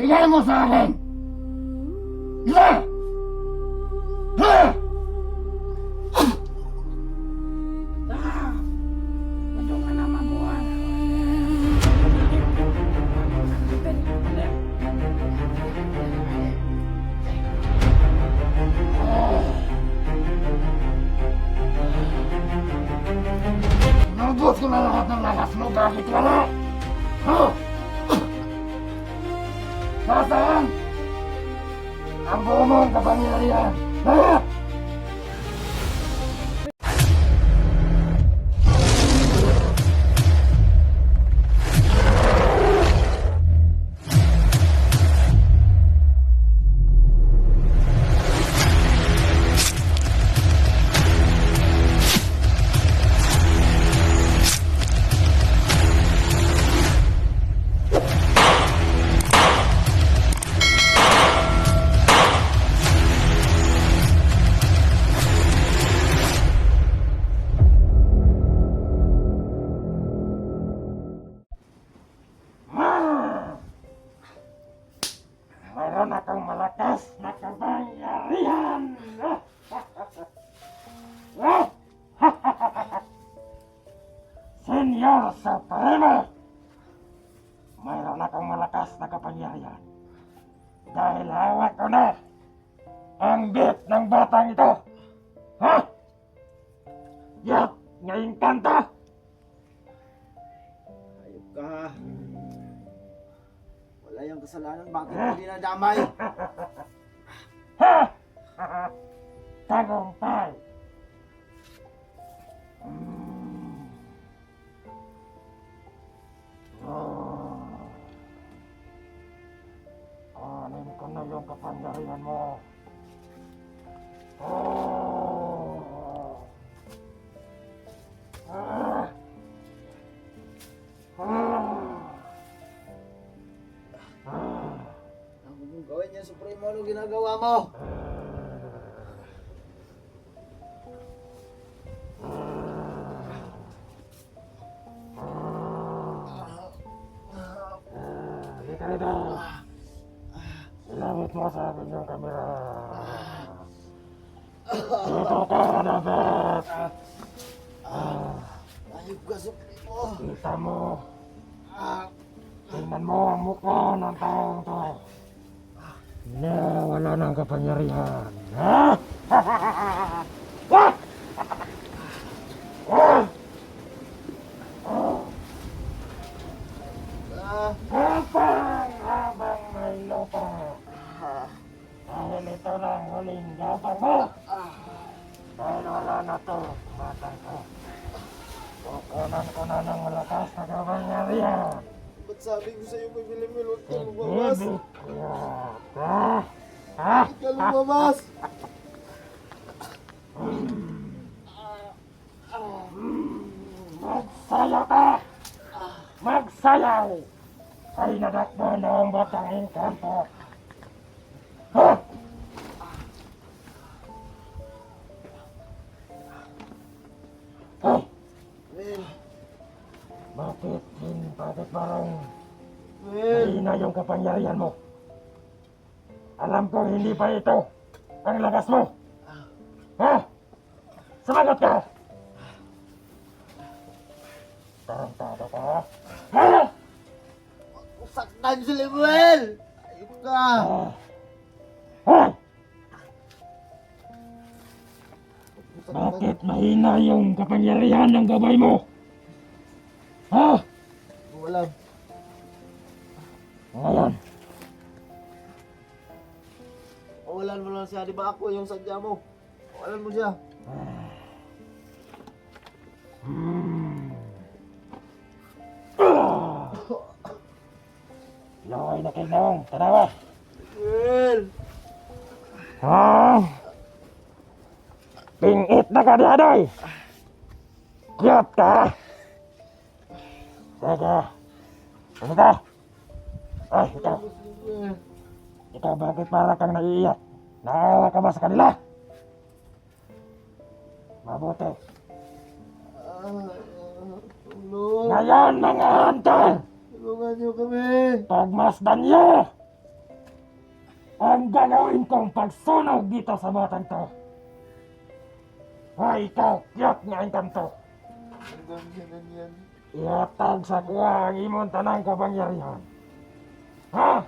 Bigay mo sa akin! Isa! Ha! Ito ka na mabuhan. Nabot ko na lahat ng lakas mo, bakit wala? Ha? Nasaan? Ang buo mong kapangyarihan! Ha? Mayroon akong malakas na kapangyarihan! Senyor Supremo! Mayroon akong malakas na kapangyarihan. Dahil hawak ko na ang bit ng batang ito! Ha? Yak! Ngayon kanta! Ayop ka. Wala yung kasalanan, bakit hindi nadamay? Ha! Tagumpay! Anin ko na yung kapangyarihan mo. Ang mong gawin yan, Supremo, ano ginagawa mo? Halika rito. Ilapit mo sa akin yung kamera. Dito ka dapat. Ayop ka, Supremo. Kita mo. Tingnan mo ang mukha ng taong to. Na wala nang kapangyarihan. Ha? Habang may lupa. Dahil ito na ang huling gabang mo. Dahil wala na to, batang ko. Kukunan ko na ng malakas na kapangyarihan. Ba't sabi ko sa'yo, may bilimil, huwag ka lumabas? Huwag ka lumabas! Magsayaw ka! Magsayaw! Ay nadakbo na ang batang engkanto. Ha? Ay! Will, Bakit parang Will, mahina yung kapangyarihan mo? Alam ko hindi pa ito ang lakas mo. Ha? Sumagot ka! Tarantado ka? Ha? saktan si Lemuel! Ayop ka! Ha? Bakit mahina yung kapangyarihan ng gabay mo? Ha? Walang. Ngayon, Walan mo lang siya, di ba ako yung sadya mo? Walan mo siya. Laway na kay Nawang, tanawa. Will! Ha? Pingit na ka diadoy. Kiyot ka. Sige. Ano ka? Ay, ikaw. Ikaw bakit para kang naiiyak? Naawa ka ba sa kanila? Mabuti. Tulong! Ngayon mga hunter! Tulungan niyo kami! Pagmasdan niyo ang gagawin kong pagsunog dito sa batang to. Ay, ikaw, kiyat nga engkanto. Hanggang ganun yan. Ihatag sa kuha ang imong tanang kapangyarihan. Ha?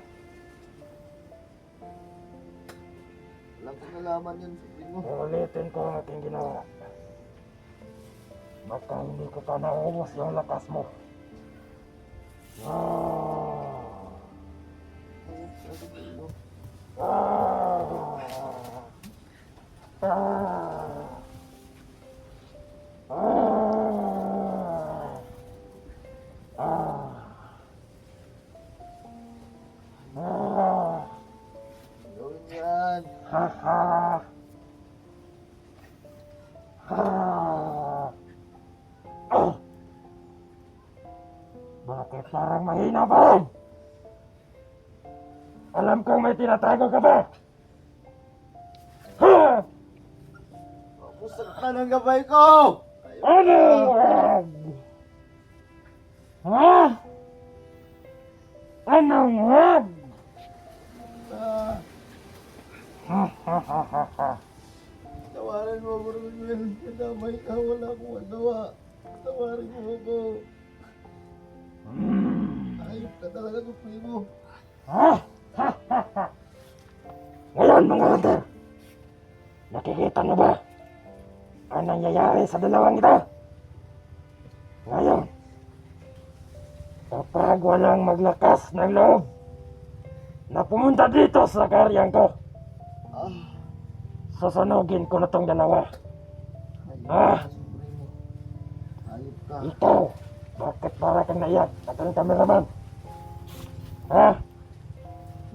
Walang kinalaman yan sa tingin mo. Ulitin ko ang aking ginawa. Baka hindi ko pa naubos yung lakas mo. Ayun, sa tingin mo. Gawin yan. Bakit parang mahina pa rin? Alam kong may tinatago ka ba? Ha? Mabusak ka ng gabay ko! Ano? Wag? Ha? Anong wag? Ah, Ha ha ha ha ha. tawarin mo ako, Manuel. Nadamay ka, wala akong magawa. Tawarin mo ako. Ayop ka talaga, primo. Ha? Ha ha ha. Ngayon mga hunter, nakikita niyo ba ang nangyayari sa dalawang ito? Ngayon, kapag walang maglakas ng loob na pumunta dito sa karyang ko, Ah, susunugin ko na tong dalawa. ayop Ah. ka, primo. Ayop ka. Ikaw, bakit para kang naiyak at ang kameraman? Ha?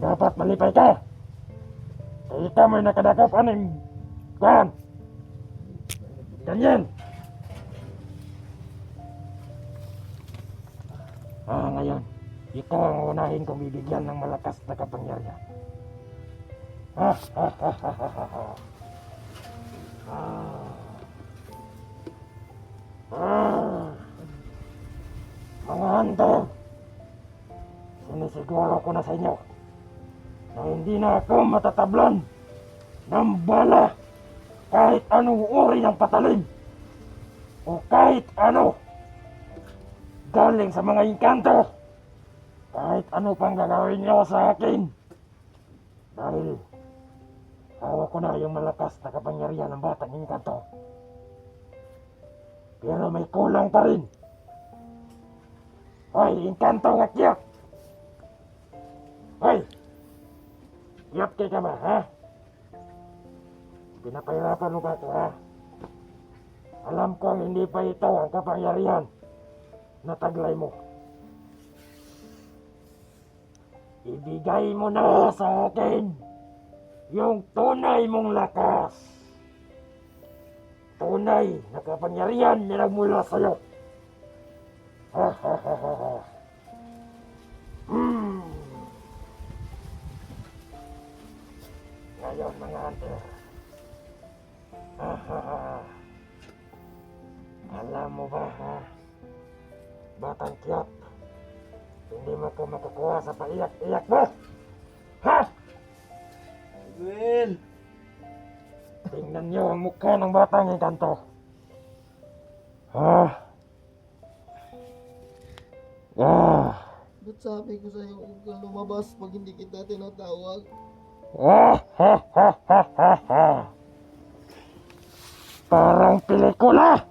Dapat malipay ka. Eh, ikaw mo'y nakadakap anong kuhan. Ganyan. Ngayon, ikaw ang unahin kong bibigyan ng malakas na kapangyarihan. Ha, ha, ha, ha, ha, ha, ha. Mga hunter, sinisiguro ko na sa inyo na hindi na ako matatablan ng bala kahit anong uri ng patalim o kahit ano galing sa mga engkanto, kahit ano pang gagawin nyo sa akin, dahil hawak ko na yung malakas na kapangyarihan ng batang engkanto. Pero may kulang pa rin. Hoy, engkanto nga kiyap! Hoy! Kiyap kay ka ba, ha? Pinapahirapan mo ba ito, ha? Alam kong hindi pa ito ang kapangyarihan na taglay mo. Ibigay mo na sa akin yung tunay mong lakas. Tunay na kapangyarihan na nagmula sa'yo. Ha ha ha ha ha. Ngayon mga hunter. Ha ha ha. Alam mo ba, ha? Batang kiyat, hindi mo ko makakuha sa paiyak-iyak mo. Ha? Manuel! Tingnan niyo ang mukha ng batang engkanto. Ha? Ba't sabi ko sa'yo huwag kang lumabas pag hindi kita tinatawag? Parang pelikula.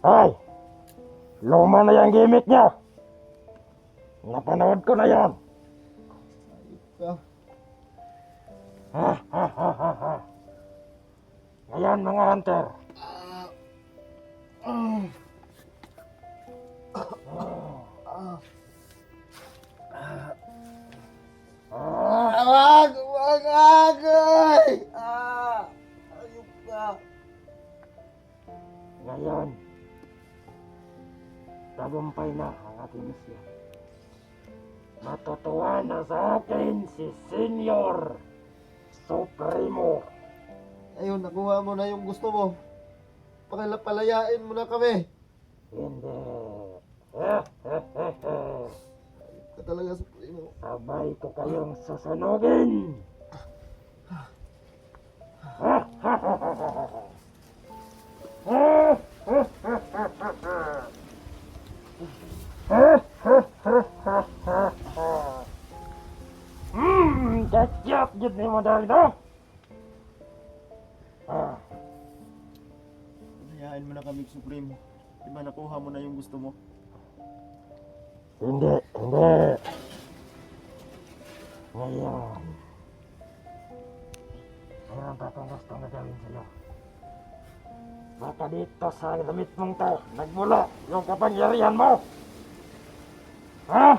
Ay, luma na yung gimmick niya. Napanood ko na yan. Ayop ka. Ngayon mga hunter. Wag! Wag! Wag! Ay! Ayop ka. Ngayon, tagumpay na ang aking misyon. Matutuwa na sa akin si Senior Supremo. Ayun, nakuha mo na yung gusto mo. Palayain mo na kami. Hindi. ka talaga, Supremo. Sabay ko kayong susunugin. Kakyat yun ni mo dahil na. Hayaan mo na kami, Supremo. Di ba nakuha mo na yung gusto mo? Hindi. Ngayon. Mayroon pa akong gusto na gawin sa'yo. Baka dito sa damit mong to, nagmula yung kapangyarihan mo. Ha?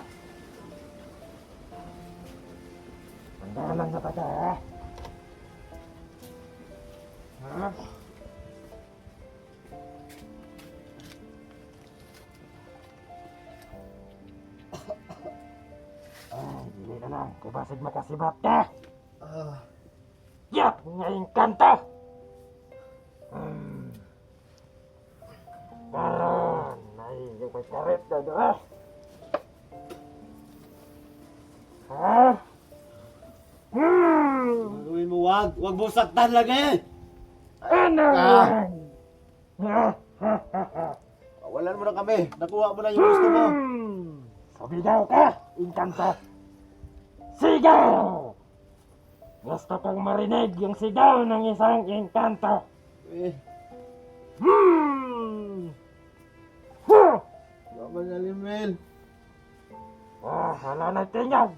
Tandaan lang sa taga, ha? Ha? Ay, dili na lang. Kubasig makasibat ka. Yak! Ngayon kanto! Karon! Ay, yung pagkarit na doon. Ha? Gagawin mo, wag! Wag mo saktan lagi! Ano yan? Walan mo na kami. Nakuha mo na yung gusto mo. Sumigaw ka, Inkanto! Sigaw! Gusto kong marinig yung sigaw ng isang Inkanto! Naman na, Limel. Wala na tingog!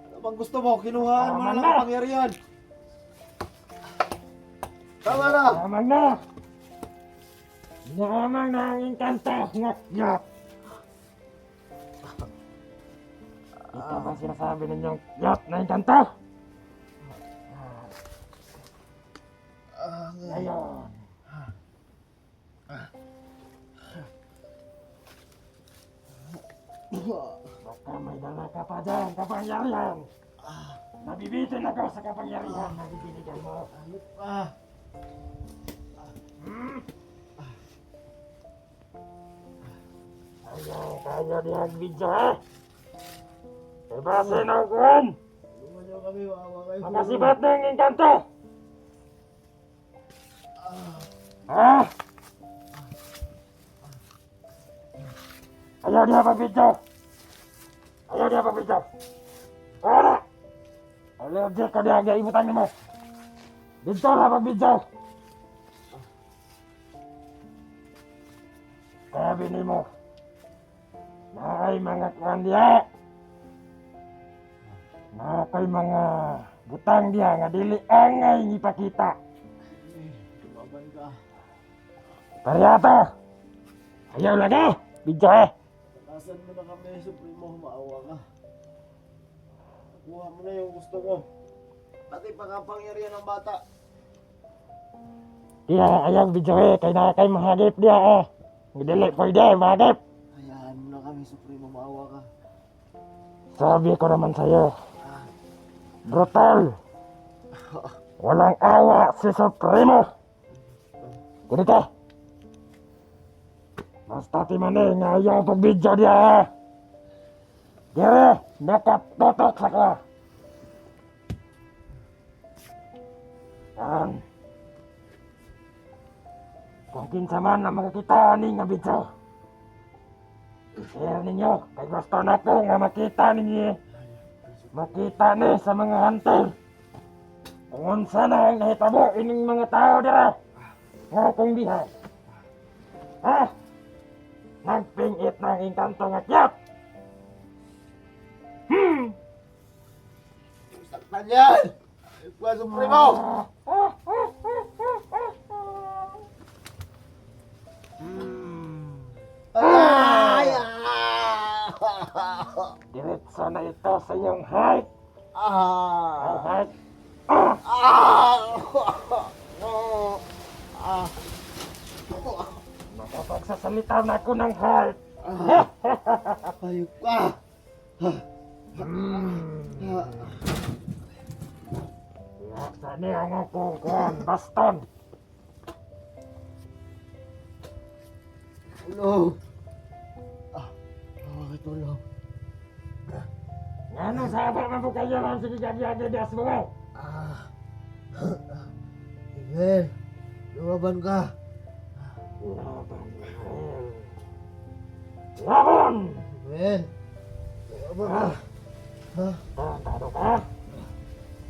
Ano bang gusto mo? Kinuhaan mo na Tama lang na. ang pangyarihan. Tama na! Lamang na! Lamang na ang Inkanto! Ngak! Ito ba sinasabi ninyong yap na Inkanto? Ngayon. Baka may dala ka pa dyan, kapangyarihan. Nabibitin ako sa kapangyarihan na bibinigyan mo. Ayop ka. Ayaw kayo dihag video, eh. Diba sinukuhan? Tulungan niyo kami, maawa kayo. Makasibat na yung Inkanto. Ha? Ayaw diha pag-video. Ayaw diha pag-video. Wala. Allergic ka diha, gaibutan mo. Dito na pag-video. Sabi ni mo, may mga kuhan diha. May mga butang diha nga dili angay ipakita. Tumaban ka. Paryato! Ayaw lagi! Video, eh! Takasan mo na kami, Supremo. Maawa ka. Nakuha mo na yung gusto mo. Pati pangkapangyarihan ng bata. Diya, ayaw video, eh! Kay mahagip diya, eh! Dili pwede, mahagip! Hayaan mo na kami, Supremo. Maawa ka. Sabi ko naman sa'yo, brutal! Walang awa si Supremo! Ganito! Basta timanin nga ayaw pag-video diya, eh! Dire, nakatotok sa ko! Yan! Kung kinsa man na makakita ni nga video, i-share ninyo, kay gusto na ko nga makita ninyo, makita ni sa mga hunter. Kung unsa na ang nahitabo ining mga tao dira, nga akong bihay. Ha? Nagpingit ng Inkanto nga kyap! Saktan yan! Ayop ka, Supremo! Ay! Diretso na ito sa iyong height! Ay, height! Nakapagsasalita na ako ng height! Ayop ka! Yaksa niya ang akong kuhan, baston! Tulong! Tulong! Ano sahabat man po kayo lang sige gagi-gagi di asmo? Miguel, lumaban ka. Laban, Miguel. Laban! Miguel, lumaban ka. Ha? Tado ka?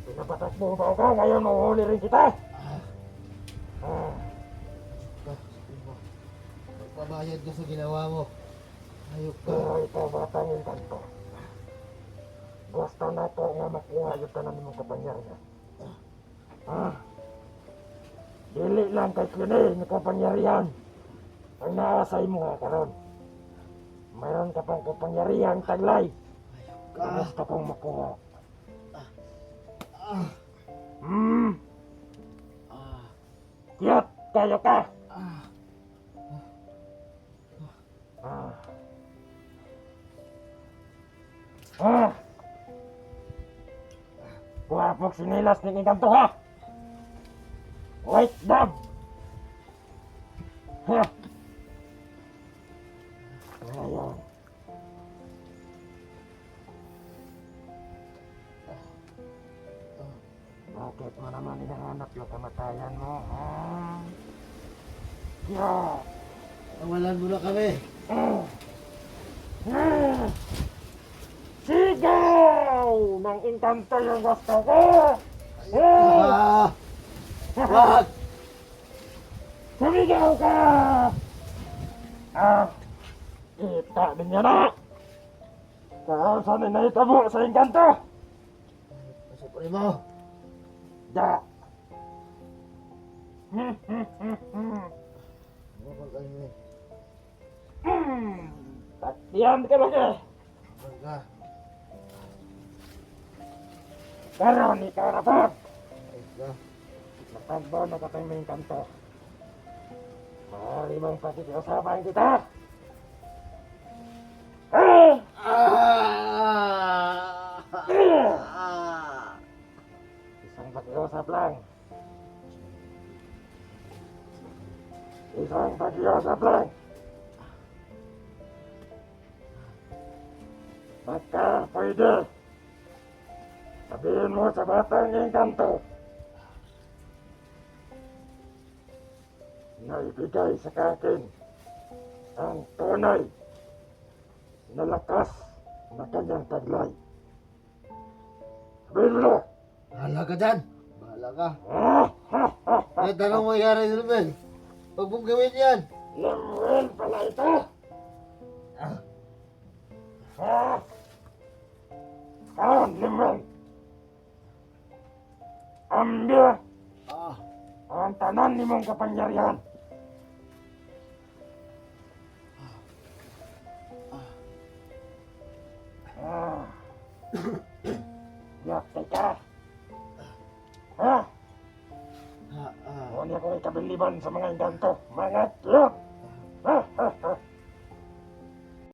Pinapatakbo ba ka? Ngayon mahuhuli rin kita? Magpabayad ka sa ginawa mo. Hayop ka. Pero ito batangin kanto. Gusto na to nga makuha yung tanan mong kapangyarihan. Dili lang kay kini ng kapangyarihan. Ang naasay mo nga karon. Mayroon ka pang kapangyarihan taglay. Gusto kong makuha. Kiyot kayo ka. Guwapok sinilas ni Inkanto ha. Wait dab. Ha. Ngayon. Bakit mo naman hinahanap yung kamatayan mo, ha? Yeah. Tawalan mo na kami. Sigaw! Nang Inkanto yung gusto ko! Wag! Sumigaw ka! Kita din niya na! Kung saan na itabo sa Inkanto! Masupri mo. Da! Lumaban ka, Miguel. Taktiyan ka lagi! Lumaban ka. Karon ikaw na po! Hayop ka. Natagbo na ka tayo may Inkanto. Maaari mong pakikiusapan kita! Isang pakiusap lang. Isang pakiusap lang. Baka pwede. Sabihin mo sa batang Inkanto na ibigay sa akin ang tunay na lakas na kanyang taglay. Sabihin mo na! Bahala ka dyan. Bahala ka. Kahit anong mangyari sa Miguel, huwag mong gawin yan. Lemuel pala ito! Lemuel! Ambil ang tanan ni mong kapangyarihan. Yakti ka. Huwag niya ko ikabiliban sa mga Inkanto. Mga tiyot!